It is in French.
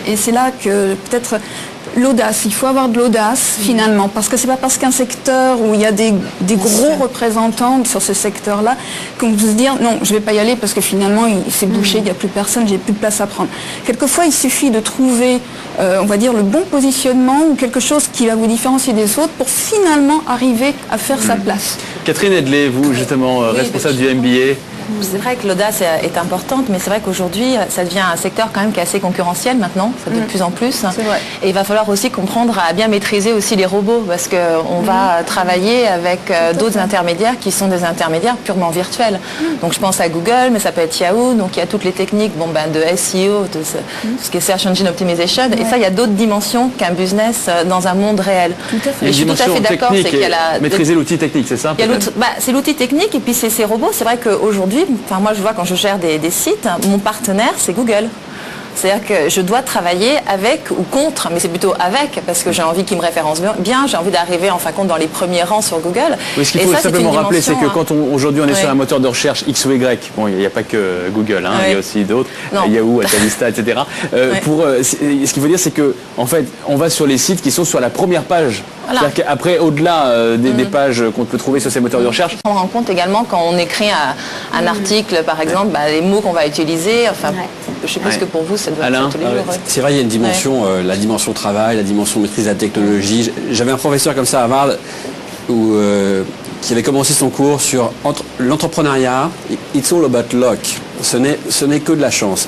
Et c'est là que peut-être l'audace, il faut avoir de l'audace finalement, parce que c'est pas parce qu'un secteur où il y a des gros représentants sur ce secteur-là qu'on peut se dire non, je vais pas y aller parce que finalement c'est bouché, il n'y a plus personne, j'ai plus de place à prendre. Quelquefois, il suffit de trouver, on va dire, le bon positionnement ou quelque chose qui va vous différencier des autres pour finalement arriver à faire sa place. Catherine Edley, vous justement, responsable du MBA. C'est vrai que l'audace est importante, mais c'est vrai qu'aujourd'hui, ça devient un secteur quand même qui est assez concurrentiel maintenant, de plus en plus. C'est vrai. Et il va falloir aussi comprendre à bien maîtriser aussi les robots, parce qu'on va travailler avec d'autres intermédiaires qui sont des intermédiaires purement virtuels. Donc je pense à Google, mais ça peut être Yahoo, donc il y a toutes les techniques de SEO, de ce qui est Search Engine Optimization, et ça, il y a d'autres dimensions qu'un business dans un monde réel. Tout à fait. Et je suis tout à fait d'accord, c'est qu'il y a maîtriser l'outil technique, c'est ça? C'est l'outil technique, et puis c'est ces robots. C'est vrai qu'aujourd'hui, moi je vois quand je gère des sites, mon partenaire c'est Google. C'est-à-dire que je dois travailler avec ou contre, mais c'est plutôt avec, parce que j'ai envie qu'ils me référencent bien, j'ai envie d'arriver en fin de compte dans les premiers rangs sur Google. Oui, ce qu'il faut simplement rappeler, c'est que quand aujourd'hui on est sur un moteur de recherche X ou Y, bon, il n'y a pas que Google, hein, il y a aussi d'autres, Yahoo, Altavista, etc. Ce qu'il faut dire, c'est que en fait, on va sur les sites qui sont sur la première page. Voilà. C'est-à-dire qu'aprais, au-delà des pages qu'on peut trouver sur ces moteurs de recherche. On rend compte également quand on écrit un article, par exemple, les mots qu'on va utiliser. Enfin, je sais pas ce que pour vous, ça doit être tous les jours. C'est vrai, il y a une dimension, la dimension travail, la dimension maîtrise de la technologie. J'avais un professeur comme ça à Harvard qui avait commencé son cours sur l'entrepreneuriat. It's all about luck. Ce n'est que de la chance.